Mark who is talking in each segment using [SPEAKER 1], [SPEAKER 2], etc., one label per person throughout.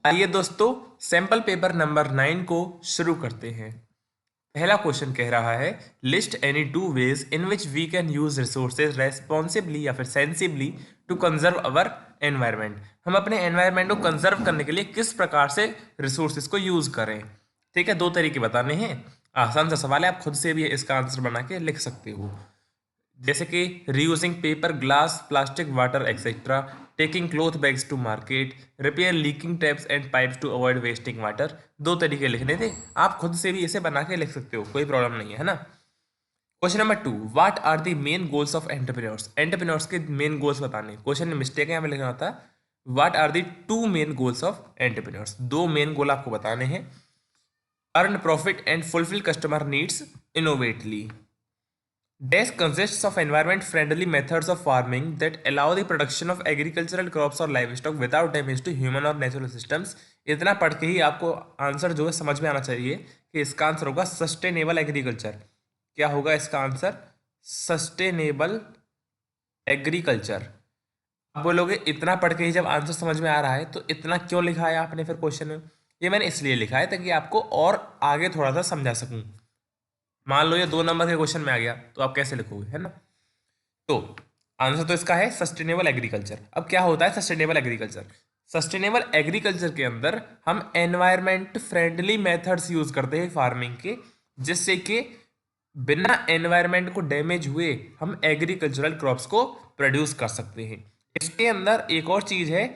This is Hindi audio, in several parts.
[SPEAKER 1] आइए दोस्तों, सैंपल पेपर नंबर 9 को शुरू करते हैं। पहला क्वेश्चन कह रहा है, list any two ways in which we can use resources responsibly या फिर sensibly to conserve our environment. हम अपने एनवायरनमेंट को कंजर्व करने के लिए किस प्रकार से रिसोर्सेज को यूज करें। ठीक है, दो तरीके बताने हैं। आसान सा सवाल है, आप खुद से भी इसका आंसर बना के लिख सकते हो। जैसे कि reusing paper, glass, plastic, water etcetera, taking cloth bags to market, repair leaking taps and pipes to avoid wasting water. दो तरीके लिखने थे, आप खुद से भी इसे बना के लिख सकते हो, कोई प्रॉब्लम नहीं है ना। Question number 2, what are the main goals of entrepreneurs. Entrepreneurs के मेन गोल्स बताने। क्वेश्चन में मिस्टेक है, यहाँ पे लिखना होता what are the two main goals of entrepreneurs. दो मेन गोल आपको बताने हैं। Earn profit and fulfil customer needs innovatively. This consists of environment-friendly methods of farming that allow the production of agricultural crops or livestock without damage to human or natural systems। इतना पढ़ के ही आपको आंसर जो है समझ में आना चाहिए कि इसका आंसर होगा सस्टेनेबल एग्रीकल्चर। क्या होगा इसका आंसर? Sustainable agriculture. आप बोलोगे इतना पढ़ के ही जब आंसर समझ में आ रहा है तो इतना क्यों लिखा है आपने फिर क्वेश्चन में? ये मैंने इसलिए लिखा है ताकि आपको और आगे थोड़ा सा समझा सकूं। मान लो ये 2 नंबर के क्वेश्चन में आ गया तो आप कैसे लिखोगे, है ना। तो आंसर तो इसका है सस्टेनेबल एग्रीकल्चर। अब क्या होता है सस्टेनेबल एग्रीकल्चर? सस्टेनेबल एग्रीकल्चर के अंदर हम एनवायरमेंट फ्रेंडली मेथड्स यूज करते हैं फार्मिंग के, जिससे कि बिना एनवायरमेंट को डैमेज हुए हम एग्रीकल्चरल क्रॉप्स को प्रोड्यूस कर सकते हैं। इसके अंदर एक और चीज है,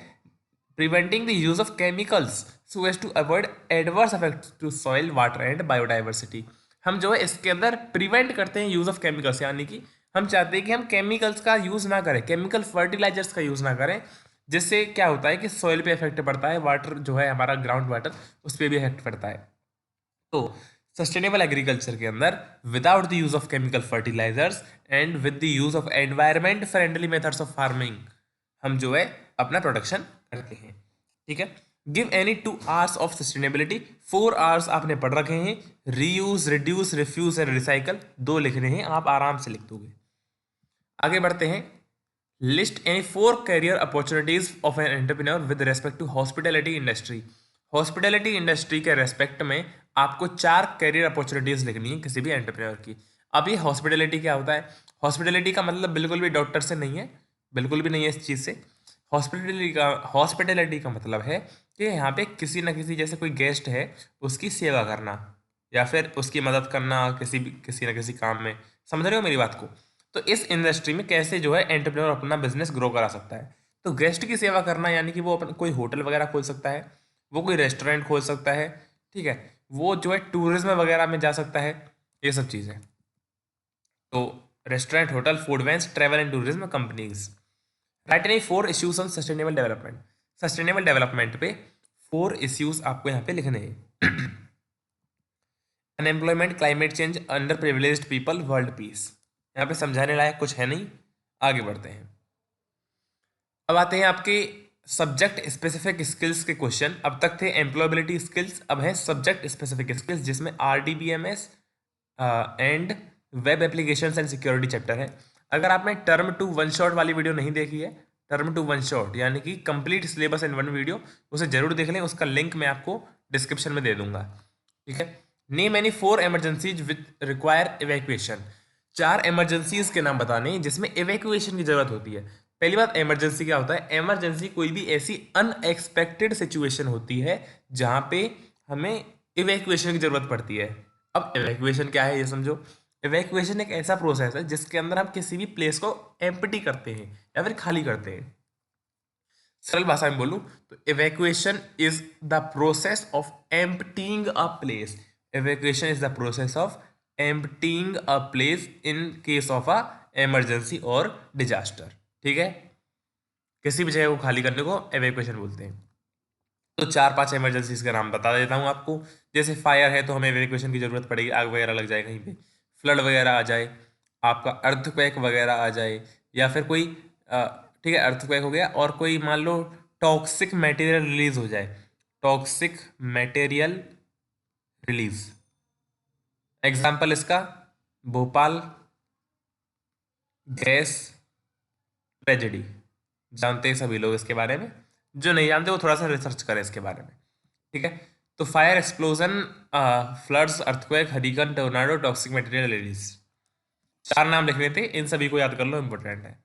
[SPEAKER 1] preventing the use of chemicals so as to avoid adverse effect to soil, water and biodiversity. हम जो है इसके अंदर प्रिवेंट करते हैं यूज ऑफ केमिकल्स, यानी कि हम चाहते हैं कि हम केमिकल्स का यूज ना करें, केमिकल फर्टिलाइजर्स का यूज ना करें, जिससे क्या होता है कि सॉइल पे इफेक्ट पड़ता है, वाटर जो है हमारा ग्राउंड वाटर उस पर भी इफेक्ट पड़ता है। तो सस्टेनेबल एग्रीकल्चर के अंदर without the use of chemical fertilisers and with the use of environment friendly methods of farming हम जो है अपना प्रोडक्शन करते हैं। ठीक है, give any 2 R's of sustainability. 4 R's आपने पढ़ रखे हैं, reuse, reduce, refuse and recycle. दो लिखने हैं, आप आराम से लिख दोगे। आगे बढ़ते हैं। List any 4 career opportunities of an entrepreneur with respect to hospitality industry. Hospitality industry के रेस्पेक्ट में आपको 4 कैरियर अपॉर्चुनिटीज लिखनी है किसी भी एंटरप्रेन्योर की। अब ये हॉस्पिटैलिटी क्या होता है? हॉस्पिटैलिटी का मतलब बिल्कुल भी डॉक्टर से नहीं है, बिल्कुल भी नहीं है इस चीज़ से। हॉस्पिटैलिटी का मतलब है कि यहाँ पे किसी ना किसी, जैसे कोई गेस्ट है उसकी सेवा करना या फिर उसकी मदद करना किसी ना किसी काम में। समझ रहे हो मेरी बात को? तो इस इंडस्ट्री में कैसे जो है एंटरप्रेन्योर अपना बिजनेस ग्रो करा सकता है। तो गेस्ट की सेवा करना यानी कि वो अपना कोई होटल वगैरह खोल सकता है, वो कोई रेस्टोरेंट खोल सकता है, ठीक है, वो जो है टूरिज्म वगैरह में जा सकता है, ये सब चीज़ें। तो restaurant, hotel, food vans, travel and tourism companies. Right any 4 issues on sustainable development. Sustainable development पे 4 इश्यूज आपको यहाँ पे लिखने हैं। Unemployment, climate change, under privileged people, world peace. यहाँ पे समझाने लायक कुछ है नहीं, आगे बढ़ते हैं। अब आते हैं आपके सब्जेक्ट स्पेसिफिक स्किल्स के क्वेश्चन। अब तक थे एम्प्लॉयबिलिटी स्किल्स, अब है सब्जेक्ट स्पेसिफिक स्किल्स, जिसमें RDBMS and web applications and security chapter है। अगर आपने टर्म टू वन शॉट वाली वीडियो नहीं देखी है, टर्म टू वन शॉट यानी कि complete syllabus in one video, उसे जरूर देख लें, उसका लिंक मैं आपको डिस्क्रिप्शन में दे दूंगा। ठीक है, name any 4 emergencies with require evacuation. 4 emergencies के नाम बताने जिसमें इवैक्यूएशन की जरूरत होती है। पहली बात, इमरजेंसी क्या होता है? इमरजेंसी कोई भी ऐसी अनएक्सपेक्टेड सिचुएशन होती है जहां पे हमें इवैक्यूएशन की जरूरत पड़ती है। अब इवैक्यूएशन क्या है ये समझो। इवैक्यूएशन एक ऐसा प्रोसेस है जिसके अंदर हम किसी भी प्लेस को एम्प्टी करते हैं या फिर खाली करते हैं। सरल भाषा में बोलूं तो evacuation is the process of emptying a place. Evacuation is the process of emptying a place in case of a emergency और डिजास्टर। ठीक है, किसी भी जगह को खाली करने को इवैक्यूएशन बोलते हैं। तो 4-5 इमरजेंसीज का नाम बता देता हूँ आपको। जैसे फायर है तो हमें इवैक्यूएशन की जरूरत पड़ेगी, आग वगैरह लग जाए कहीं पे, फ्लड वगैरह आ जाए, आपका अर्थक्वेक वगैरह आ जाए, या फिर कोई ठीक है अर्थक्वेक हो गया, और कोई मान लो टॉक्सिक मटेरियल रिलीज हो जाए, टॉक्सिक मटेरियल रिलीज। एग्जाम्पल इसका भोपाल गैस ट्रेजेडी, जानते हैं सभी लोग इसके बारे में। जो नहीं जानते वो थोड़ा सा रिसर्च करें इसके बारे में, ठीक है। तो fire, explosion, floods, earthquake, hurricane, tornado, toxic material release, 4 नाम लिख लेते, इन सभी को याद कर लो, इंपॉर्टेंट है।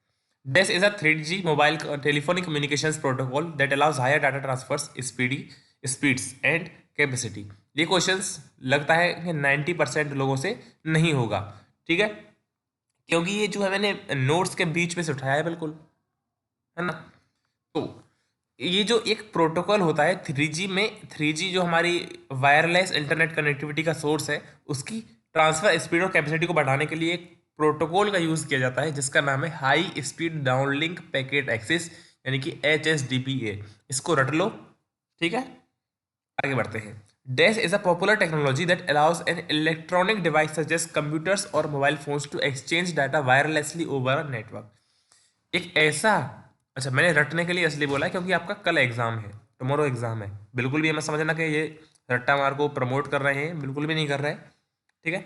[SPEAKER 1] This is a 3G mobile telephonic communications protocol that allows higher data transfers speeds and capacity. ये क्वेश्चंस लगता है कि 90% लोगों से नहीं होगा, ठीक है, क्योंकि ये जो है मैंने नोट्स के बीच में से उठाया है बिल्कुल, है ना। तो ये जो एक प्रोटोकॉल होता है 3G में, 3G जो हमारी वायरलेस इंटरनेट कनेक्टिविटी का सोर्स है, उसकी ट्रांसफर स्पीड और कैपेसिटी को बढ़ाने के लिए एक प्रोटोकॉल का यूज़ किया जाता है जिसका नाम है high speed downlink packet access, यानी कि HSDPA। इसको रट लो, ठीक है। आगे बढ़ते हैं। DES is a popular technology that allows an electronic device such as computers or mobile phones to exchange data wirelessly over a network। एक ऐसा, अच्छा मैंने रटने के लिए इसलिए बोला है क्योंकि आपका कल एग्जाम है, टुमारो एग्जाम है, बिल्कुल भी हमें समझना कि ये रट्टा मार को प्रमोट कर रहे हैं, बिल्कुल भी नहीं कर रहे हैं, ठीक है।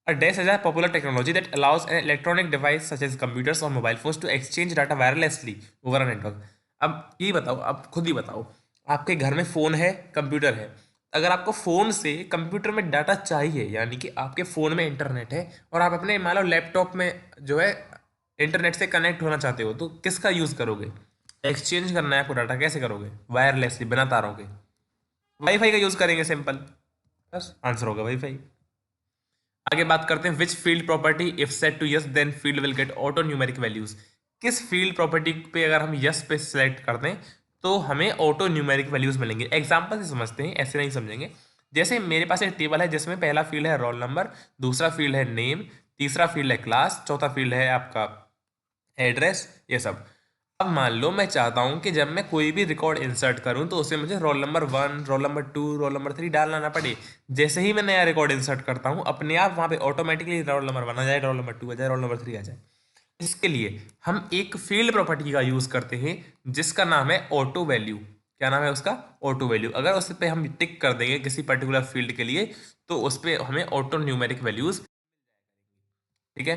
[SPEAKER 1] A DES is a popular technology that allows an electronic device such as computers or mobile phones to exchange data wirelessly over a network। अब ये बताओ, आप खुद ही बताओ, आपके घर में फ़ोन है, कंप्यूटर है, अगर आपको फ़ोन से कंप्यूटर में डाटा चाहिए, यानी कि आपके फ़ोन में इंटरनेट है और आप अपने मान लो लैपटॉप में जो है इंटरनेट से कनेक्ट होना चाहते हो, तो किसका यूज़ करोगे? एक्सचेंज करना है आपको डाटा, कैसे करोगे? वायरलेसली, बिना तारों के, वाईफाई का यूज़ करेंगे, सिंपल, बस आंसर होगा वाईफाई। आगे बात करते हैं, which field property if set to yes then field will get auto numeric values. किस फील्ड प्रॉपर्टी पे अगर हम यस पे सिलेक्ट कर दें तो हमें ऑटो न्यूमेरिक वैल्यूज मिलेंगे। एग्जांपल से समझते हैं, ऐसे नहीं समझेंगे। जैसे मेरे पास एक टेबल है जिसमें पहला फील्ड है रोल नंबर, दूसरा फील्ड है नेम, तीसरा फील्ड है क्लास, चौथा फील्ड है आपका एड्रेस, ये सब। अब मान लो मैं चाहता हूं कि जब मैं कोई भी रिकॉर्ड इंसर्ट करूं तो उसमें मुझे roll number 1, roll number 2, roll number 3 डालना ना पड़े। जैसे ही मैं नया रिकॉर्ड इंसर्ट करता हूं, अपने आप वहां पे ऑटोमेटिकली रोल नंबर 1 आ जाए, रोल नंबर 2 आ जाए, रोल नंबर 3 आ जाए। इसके लिए हम एक फील्ड प्रॉपर्टी का यूज करते हैं जिसका नाम है ऑटो वैल्यू। क्या नाम है उसका? Auto value. अगर उस पर हम टिक कर देंगे किसी पर्टिकुलर फील्ड के लिए तो उस पर हमें ऑटो न्यूमेरिक वैल्यूज, ठीक है,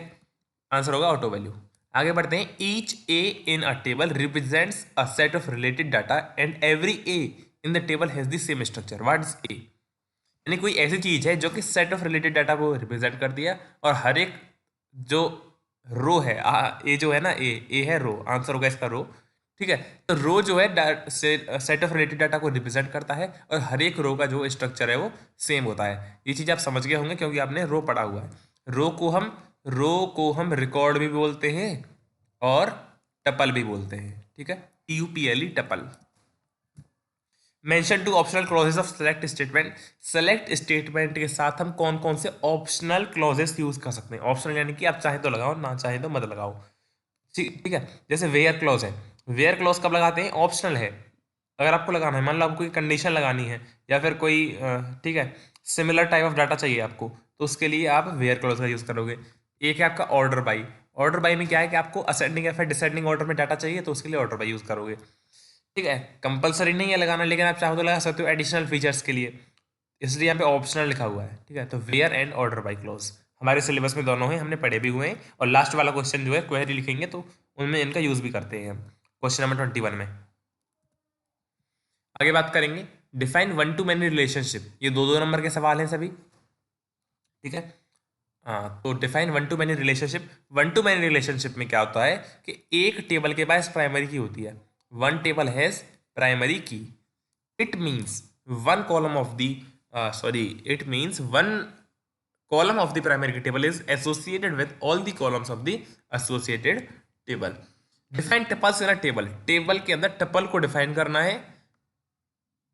[SPEAKER 1] आंसर होगा ऑटो वैल्यू। आगे बढ़ते हैं। Each A in a table represents a set of related data and every A in the table has the same structure. What is a? यानी कोई ऐसी चीज है जो कि सेट ऑफ रिलेटेड डाटा को रिप्रेजेंट कर दिया और हर एक जो रो है, ए जो है ना, ए है रो, आंसर होगा इसका रो, ठीक है। तो रो जो है सेट ऑफ रिलेटेड डाटा को रिप्रेजेंट करता है और हर एक रो का जो स्ट्रक्चर है वो सेम होता है। ये चीज़ आप समझ गए होंगे क्योंकि आपने रो पढ़ा हुआ है। रो को हम रिकॉर्ड भी बोलते हैं और टपल भी बोलते हैं, ठीक है, TUPLE, tuple. Mention two optional clauses of select statement. Select statement के साथ हम कौन कौन से ऑप्शनल क्लॉजेस यूज कर सकते हैं? ऑप्शनल यानी कि आप चाहे तो लगाओ, ना चाहे तो मत लगाओ, ठीक ठीक है। जैसे वेयर क्लॉज है, वेयर क्लॉज कब लगाते हैं? ऑप्शनल है। अगर आपको लगाना है, मान लो आपको कोई कंडीशन लगानी है या फिर कोई ठीक है, सिमिलर टाइप ऑफ डाटा चाहिए आपको, तो उसके लिए आप वेयर क्लॉज का यूज़ करोगे। एक है आपका ऑर्डर बाई। ऑर्डर बाई में क्या है कि आपको असेंडिंग या फिर डिसेंडिंग ऑर्डर में डाटा चाहिए तो उसके लिए ऑर्डर बाई यूज़ करोगे, ठीक है। कंपलसरी नहीं है लगाना, लेकिन आप चाहो तो लगा सकते हो एडिशनल फीचर्स के लिए, इसलिए यहाँ पे ऑप्शनल लिखा हुआ है, ठीक है। तो where and order by clause हमारे सिलेबस में दोनों हैं, हमने पढ़े भी हुए हैं, और लास्ट वाला क्वेश्चन जो है क्वेरी लिखेंगे तो उनमें इनका यूज भी करते हैं हम, क्वेश्चन नंबर 21 में। आगे बात करेंगे, define one two many relationship. ये दो दो नंबर के सवाल हैं सभी, ठीक है। हाँ, तो define one two many relationship. One two many relationship में क्या होता है कि एक टेबल के पास प्राइमरी की होती है। One table has primary key. It means one column of the it means one column of the primary key table is associated with all the columns of the associated table. Define tuples in a table. Table के अंदर टपल को डिफाइन करना है।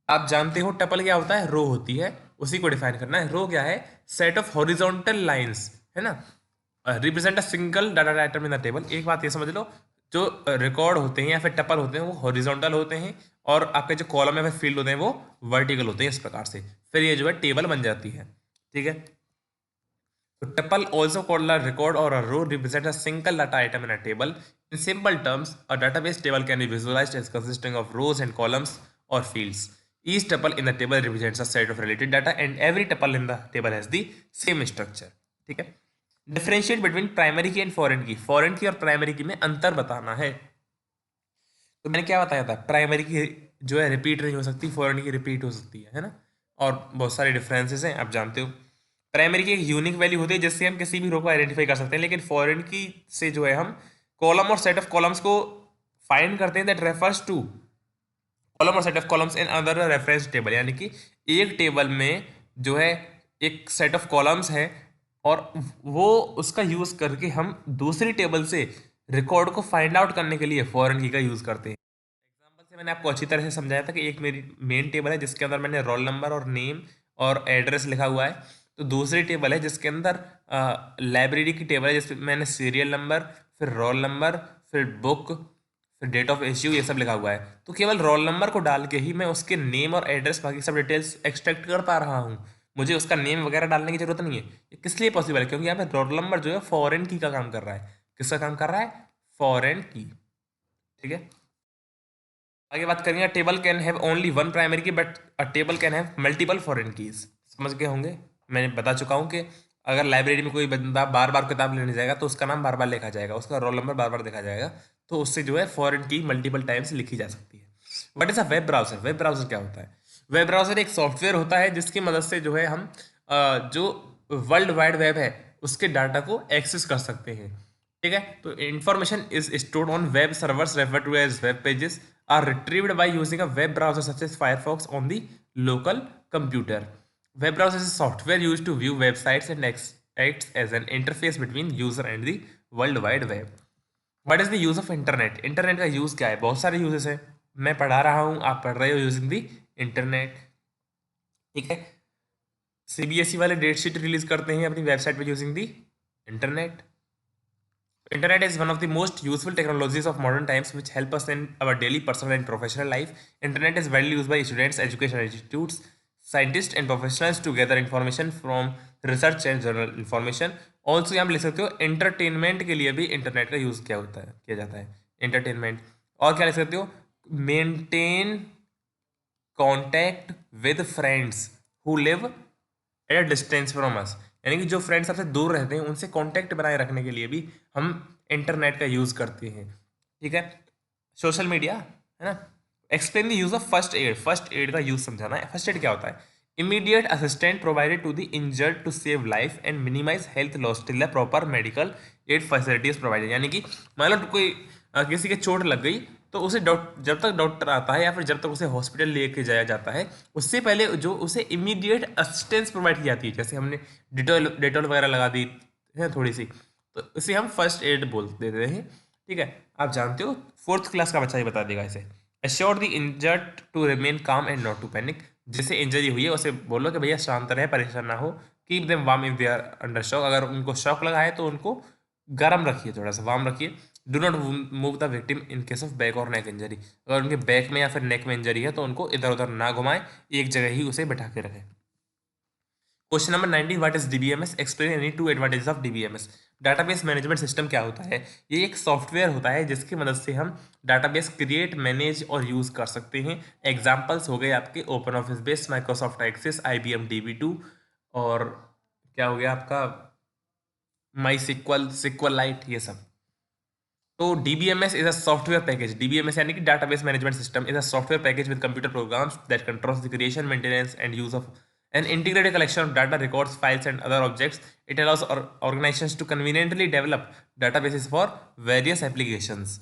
[SPEAKER 1] आप जानते हो टपल क्या होता है? रो होती है, उसी को डिफाइन करना है। रो क्या है? सेट ऑफ हॉरिजॉन्टल लाइंस, है ना, represent a single data item in the table. एक बात ये समझ लो, जो रिकॉर्ड होते हैं या फिर टपल होते हैं वो हॉरिजॉन्टल होते हैं और आपके जो कॉलम या फिर फील्ड होते हैं वो वर्टिकल होते हैं, इस प्रकार से फिर ये जो है टेबल बन जाती है, ठीक है। तो tuple also called a record or a row represents a single data item in a table. In simple terms, a database table can be visualized as consisting of rows and columns or fields. Each tuple in the table represents a set of related data and every tuple in the table has the same structure. ठीक है। डिफरेंशिएट बिटवीन प्राइमरी की एंड फॉरेन की। फॉरेन की और प्राइमरी की में अंतर बताना है। तो मैंने क्या बताया था? प्राइमरी की जो है रिपीट नहीं हो सकती, फॉरेन की रिपीट हो सकती है ना। और बहुत सारे डिफरेंसेस हैं, आप जानते हो। प्राइमरी की एक यूनिक वैल्यू होती है जिससे हम किसी भी रो को आइडेंटिफाई कर सकते हैं, लेकिन फॉरेन की से जो है हम कॉलम और सेट ऑफ कॉलम्स को फाइंड करते हैं दैट रेफर्स टू कॉलम और set of columns in other reference table, यानी कि एक टेबल में जो है एक सेट ऑफ कॉलम्स है और वो उसका यूज करके हम दूसरी टेबल से रिकॉर्ड को फाइंड आउट करने के लिए फॉरेन की का यूज करते हैं। एग्जाम्पल से मैंने आपको अच्छी तरह से समझाया था कि एक मेरी मेन टेबल है जिसके अंदर मैंने रोल नंबर और नेम और एड्रेस लिखा हुआ है, तो दूसरी टेबल है जिसके अंदर लाइब्रेरी की टेबल है जिसमें मैंने सीरियल नंबर, फिर रोल नंबर, फिर बुक, फिर डेट ऑफ इश्यू, ये सब लिखा हुआ है। तो केवल रोल नंबर को डाल के ही मैं उसके नेम और एड्रेस बाकी सब डिटेल्स एक्सट्रैक्ट कर पा रहा हूँ, मुझे उसका नेम वगैरह डालने की जरूरत नहीं है। ये किस लिए पॉसिबल है? क्योंकि यहाँ पे रोल नंबर जो है फॉरेन की का काम कर रहा है। किसका काम कर रहा है? फॉरेन की। ठीक है, आगे बात करेंगे। Table can have only one primary key but a table can have multiple foreign keys. समझ गए होंगे, मैंने बता चुका हूँ कि अगर लाइब्रेरी में कोई बंदा बार बार किताब लेने जाएगा तो उसका नाम बार बार लिखा जाएगा, उसका रोल नंबर बार बार देखा जाएगा, तो उससे जो है फॉरेन की मल्टीपल टाइम्स लिखी जा सकती है। What is a web browser? Web browser क्या होता है? वेब ब्राउजर एक सॉफ्टवेयर होता है जिसकी मदद से जो है हम जो वर्ल्ड वाइड वेब है उसके डाटा को एक्सेस कर सकते हैं। ठीक है, तो information is stored on web servers refer to as web pages are retrieved by using a web browser such as Firefox on the local computer. Web browser is a software used to view websites and acts as an interface between user and the world wide web. What is the use of internet? Internet का यूज क्या है? बहुत सारे यूजेस हैं, मैं पढ़ा रहा हूँ, आप पढ़ रहे हो यूजिंग दी इंटरनेट। ठीक है, सीबीएसई वाले डेट शीट रिलीज करते हैं अपनी वेबसाइट पे using the internet. Internet is one of the most useful technologies of modern times which help us in our daily personal and professional life. Internet is widely used by students, education institutes, scientists and professionals to gather information from research and journal information. Also यहाँ पे लिख सकते हो entertainment के लिए भी इंटरनेट का यूज़ क्या होता है, किया जाता है entertainment। और क्या लिख सकते हो? Maintain contact with friends who live at distance from us, यानी कि जो फ्रेंड्स आपसे दूर रहते हैं उनसे कांटेक्ट बनाए रखने के लिए भी हम इंटरनेट का यूज़ करते हैं। ठीक है, सोशल मीडिया है ना। Explain the use of first aid. First aid का यूज़ समझाना है। फर्स्ट एड क्या होता है? Immediate assistant provided to the injured to save life and minimise health loss till the proper medical aid facilities provided. यानी कि मान लो कोई किसी के चोट लग गई तो उसे जब तक डॉक्टर आता है या फिर जब तक उसे हॉस्पिटल लेके जाया जाता है उससे पहले जो उसे इमीडिएट असिस्टेंस प्रोवाइड की जाती है, जैसे हमने डिटॉल डिटॉल वगैरह लगा दी है थोड़ी सी, तो इसे हम फर्स्ट एड बोल देते हैं। ठीक है, आप जानते हो, फोर्थ क्लास का बच्चा ही बता देगा इसे। Assure the injured to remain calm and not to panic. जिसे इंजरी हुई है उसे बोलो कि भैया शांत रहे, परेशान ना हो। Keep them warm if they are under shock. अगर उनको शॉक लगा है तो उनको गर्म रखिए, थोड़ा सा वार्म रखिए। Do not move the victim in case of back और नेक इंजरी। अगर उनके बैक में या फिर नेक में इंजरी है तो उनको इधर उधर ना घुमाएं, एक जगह ही उसे बैठा के रखें। Question number 19, what is DBMS? Explain any two advantages of DBMS. Database management system क्या होता है? ये एक सॉफ्टवेयर होता है जिसकी मदद से हम डाटाबेस क्रिएट, मैनेज और यूज कर सकते हैं। एग्जांपल्स हो गए आपके Open Office Base, Microsoft Access, IBM DB2, और क्या हो गया आपका माई सिक्वल, सिक्वल लाइट, ये सब। तो DBMS is a software package. DBMS यानी कि Database Management System is a software package with computer programs that controls the creation, maintenance, and use of an integrated collection of data, records, files, and other objects. It allows organizations to conveniently develop databases for various applications.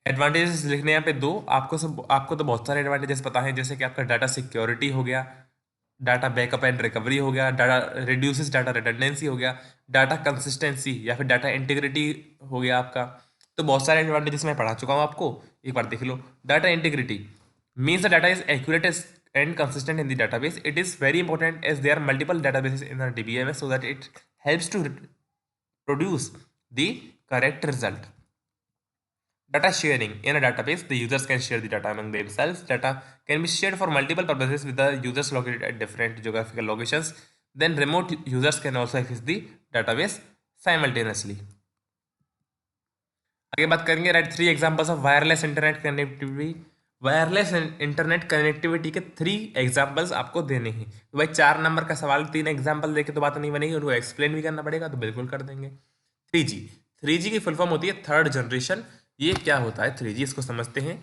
[SPEAKER 1] Advantages लिखने यहाँ पे दो, आपको तो बहुत सारे एडवांटेजेस पता है, जैसे कि आपका डाटा सिक्योरिटी हो गया, डाटा बैकअप एंड रिकवरी हो गया, डाटा रिड्यूसेस डाटा रिडंडेंसी हो गया, डाटा कंसिस्टेंसी या फिर डाटा इंटीग्रिटी हो गया आपका। तो बहुत सारे एडवांटेजेस मैं पढ़ा चुका हूँ आपको, एक बार देख लो। Data integrity means the data is accurate and consistent in the database. It is very important as there are multiple databases in the DBMS so that it helps to produce the correct result. Data sharing. In a database, the users can share the data among themselves. Data can be shared for multiple purposes with the users located at different geographical locations. Then remote users can also access the database simultaneously. आगे बात करेंगे, right 3 examples of wireless internet connectivity. Wireless internet connectivity के 3 एग्जांपल्स आपको देने हैं। तो भाई 4 नंबर का सवाल 3 एग्जांपल देके तो बात नहीं बनेगी, उनको एक्सप्लेन भी करना पड़ेगा, तो बिल्कुल कर देंगे। 3G, 3G की फुल फॉर्म होती है थर्ड जनरेशन। ये क्या होता है 3G, इसको समझते हैं।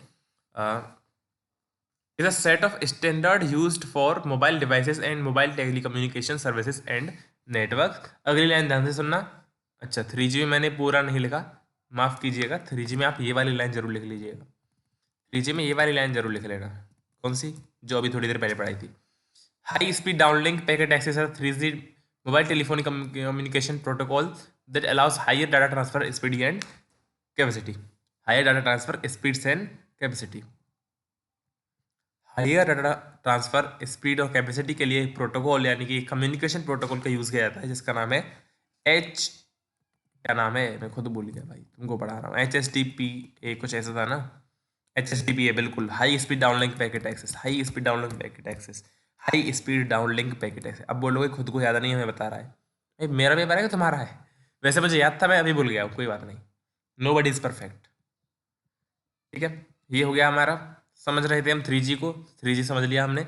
[SPEAKER 1] Is a set of standard used for mobile devices and mobile telecommunication services and network. अगली लाइन ध्यान से सुनना। अच्छा, 3G में मैंने पूरा नहीं लिखा, माफ़ कीजिएगा। 3G में आप ये वाली लाइन जरूर लिख लीजिएगा। 3G में ये वाली लाइन जरूर लिख लेना। कौन सी? जो अभी थोड़ी देर पहले पढ़ाई थी। High speed downlink packet access 3G mobile telephonic communication protocol that allows higher data transfer speed and capacity. Higher data transfer speeds and capacity. Higher data transfer speed और कैपेसिटी के लिए प्रोटोकॉल यानी कि कम्युनिकेशन प्रोटोकॉल का यूज़ किया जाता है, जिसका नाम है एच, क्या नाम है, मैं खुद भूल गया भाई, तुमको पढ़ा रहा हूँ। HSTP कुछ ऐसा था ना। HSTP है बिल्कुल, high speed downlink packet access. High speed downlink packet access, high speed downlink packet access. अब बोलोगे खुद को याद नहीं हमें बता रहा है। भाई मेरा पेपर है कि तुम्हारा है? वैसे मुझे याद था, मैं अभी भूल गया हूँ, कोई बात नहीं। Nobody is perfect. ठीक है, ये हो गया हमारा। समझ रहे थे हम 3G को, 3G समझ लिया हमने।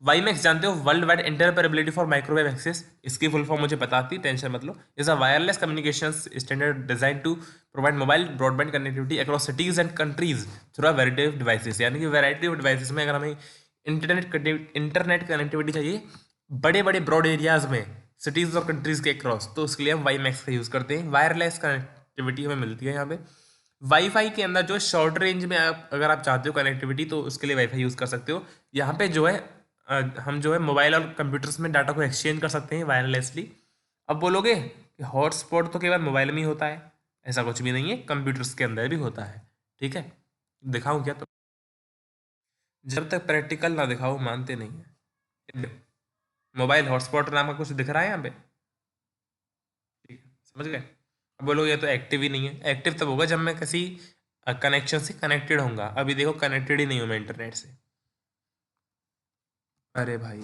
[SPEAKER 1] वाईमैक्स जानते हो, world wide interoperability for microwave access. इसकी फुल फॉर्म मुझे पता थी, टेंशन मत लो। Is a wireless communication standard design to provide mobile broadband connectivity across cities and countries through a variety of devices. यानी कि वैरायटी ऑफ डिवाइसेस में अगर हमें इंटरनेट कनेक्टिविटी चाहिए बड़े बड़े ब्रॉड एरियाज में, सिटीज और कंट्रीज के अक्रॉस, तो उसके लिए हम वाईमैक्स का यूज़ करते हैं। वायरलेस कनेक्टिविटी हमें मिलती है यहाँ पे। वाईफाई के अंदर जो शॉर्ट रेंज में आप अगर आप चाहते हो कनेक्टिविटी, तो उसके लिए वाईफाई यूज़ कर सकते हो। यहाँ पे जो है हम जो है मोबाइल और कंप्यूटर्स में डाटा को एक्सचेंज कर सकते हैं वायरलेसली। अब बोलोगे कि हॉटस्पॉट तो केवल मोबाइल में ही होता है, ऐसा कुछ भी नहीं है, कंप्यूटर्स के अंदर भी होता है। ठीक है, दिखाऊं क्या? तो जब तक प्रैक्टिकल ना दिखाओ मानते नहीं है। मोबाइल हॉटस्पॉट नाम का कुछ दिख रहा है यहाँ पे? ठीक है, समझ गए। अब बोलो ये तो एक्टिव ही नहीं है। एक्टिव तब होगा जब मैं किसी कनेक्शन से कनेक्टेड होऊंगा। अभी देखो कनेक्टेड ही नहीं हूँ मैं इंटरनेट से। अरे भाई,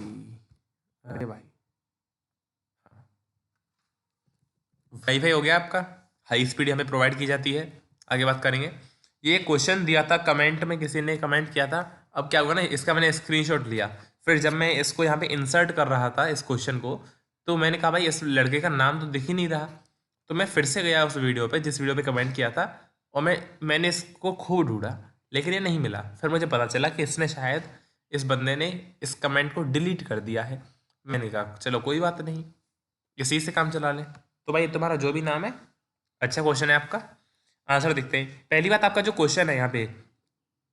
[SPEAKER 1] अरे भाई, वाईफाई हो गया आपका, हाई स्पीड हमें प्रोवाइड की जाती है। आगे बात करेंगे। ये क्वेश्चन दिया था कमेंट में, किसी ने कमेंट किया था। अब क्या हुआ ना, इसका मैंने स्क्रीनशॉट लिया। फिर जब मैं इसको यहाँ पे इंसर्ट कर रहा था इस क्वेश्चन को, तो मैंने कहा भाई इस लड़के का नाम तो दिख ही नहीं रहा। तो मैं फिर से गया उस वीडियो पे जिस वीडियो पे कमेंट किया था, और मैंने इसको खूब ढूंढा, लेकिन ये नहीं मिला। फिर मुझे पता चला कि इसने शायद, इस बंदे ने इस कमेंट को डिलीट कर दिया है। मैंने कहा चलो कोई बात नहीं, इसी से काम चला लें। तो भाई तुम्हारा जो भी नाम है, अच्छा क्वेश्चन है आपका। आंसर देखते हैं। पहली बात, आपका जो क्वेश्चन है यहाँ पे,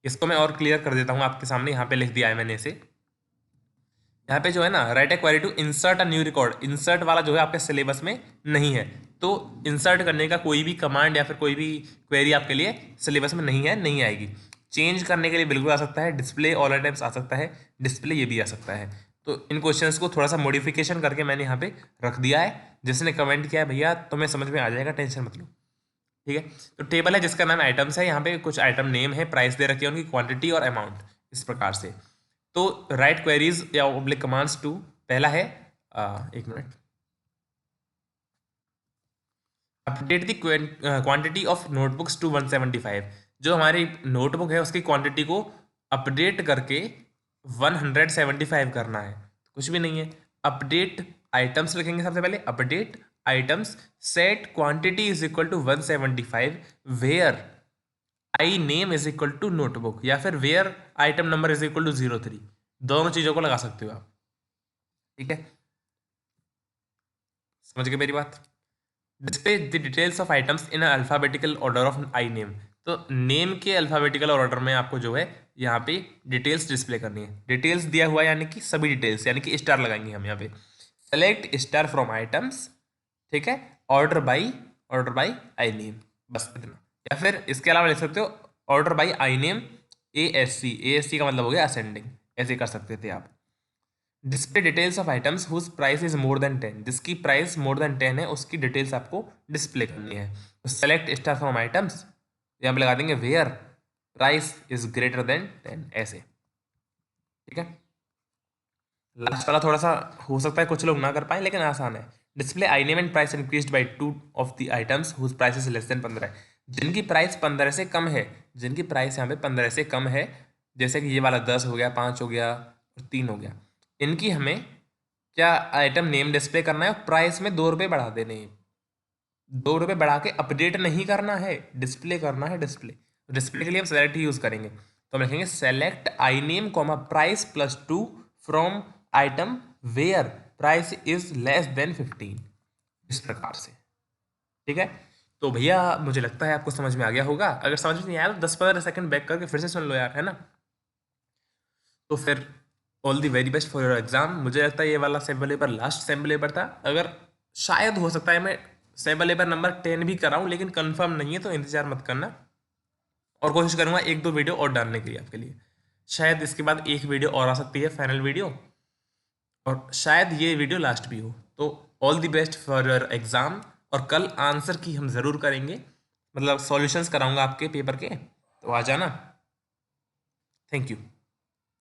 [SPEAKER 1] इसको मैं और क्लियर कर देता हूँ आपके सामने। यहाँ पे लिख दिया है मैंने इसे। यहाँ पे जो है ना, write a query to insert a new record, insert वाला जो है आपके सिलेबस में नहीं है। तो इंसर्ट करने का कोई भी कमांड या फिर कोई भी क्वेरी आपके लिए सिलेबस में नहीं है, नहीं आएगी। चेंज करने के लिए बिल्कुल आ सकता है, डिस्प्ले ऑल आइटम्स आ सकता है, डिस्प्ले ये भी आ सकता है। तो इन क्वेश्चंस को थोड़ा सा मॉडिफिकेशन करके मैंने यहाँ पे रख दिया है। जिसने कमेंट किया है भैया तुम्हें समझ में आ जाएगा, टेंशन मत लो। ठीक है, तो टेबल है जिसका नाम आइटम्स है। यहाँ पे कुछ आइटम नेम है, प्राइस दे रखी है, उनकी क्वांटिटी और अमाउंट इस प्रकार से। तो राइट क्वेरीज या ऑब्लिक कमांड्स टू, पहला है एक minute, update the quantity of notebooks to 175। जो हमारी नोटबुक है उसकी क्वांटिटी को अपडेट करके 175 करना है। तो कुछ भी नहीं है, अपडेट आइटम्स लिखेंगे सबसे पहले। Update items set quantity is equal to 175 where I name is equal to notebook, या फिर where item number is equal to 03। दोनों चीजों को लगा सकते हो आप। ठीक है, समझ गए मेरी बात। Display the details of items in alphabetical order of I name. तो नेम के अल्फाबेटिकल ऑर्डर में आपको जो है यहाँ पे डिटेल्स डिस्प्ले करनी है। डिटेल्स दिया हुआ यानी कि सभी डिटेल्स, यानी कि स्टार लगाएंगे हम यहाँ पे। सेलेक्ट स्टार फ्रॉम आइटम्स, ठीक है, ऑर्डर बाई आई नेम, बस इतना। या फिर इसके अलावा लिख सकते हो order by I name ASC। ASC का मतलब हो गया असेंडिंग, ऐसे कर सकते थे आप। Display details of items whose price is more than 10। जिसकी प्राइस मोर देन 10 है उसकी डिटेल्स आपको डिस्प्ले करनी है। तो सेलेक्ट स्टार फ्रॉम आइटम्स, यहाँ पे लगा देंगे where price is greater than 10, ऐसे। ठीक है, लास्ट वाला थोड़ा सा हो सकता है कुछ लोग ना कर पाए, लेकिन आसान है। Display I name and price increased by 2 of the items whose price is less than 15। जिनकी प्राइस 15 से कम है, जिनकी प्राइस यहाँ पे 15 से कम है, जैसे कि ये वाला 10 हो गया, 5 हो गया और 3 हो गया, इनकी हमें क्या आइटम नेम डिस्प्ले करना है, प्राइस में 2 रुपये बढ़ा देने हैं। 2 रुपये बढ़ा के अपडेट नहीं करना है, डिस्प्ले करना है। डिस्प्ले, डिस्प्ले के लिए हम सेलेक्ट ही यूज़ करेंगे। तो तो हम लिखेंगे select I name comma price plus 2 from item where price is less than 15, इस प्रकार से। ठीक है, तो भैया मुझे लगता है आपको समझ में आ गया होगा। अगर समझ में नहीं आया तो 10-15 सेकंड बैक करके फिर से सुन लो यार, है ना। तो फिर all the very best for your exam. मुझे लगता है ये वाला sample paper last sample paper था। अगर शायद हो सकता है मैं सैम्पल पेपर नंबर 10 भी कराऊं, लेकिन कंफर्म नहीं है, तो इंतजार मत करना। और कोशिश करूंगा 1-2 वीडियो और डालने के लिए आपके लिए। शायद इसके बाद एक वीडियो और आ सकती है, फाइनल वीडियो, और शायद ये वीडियो लास्ट भी हो। तो all the best for your exam. और कल आंसर की हम ज़रूर करेंगे, मतलब सॉल्यूशंस कराऊंगा आपके पेपर के, तो आ जाना। Thank you.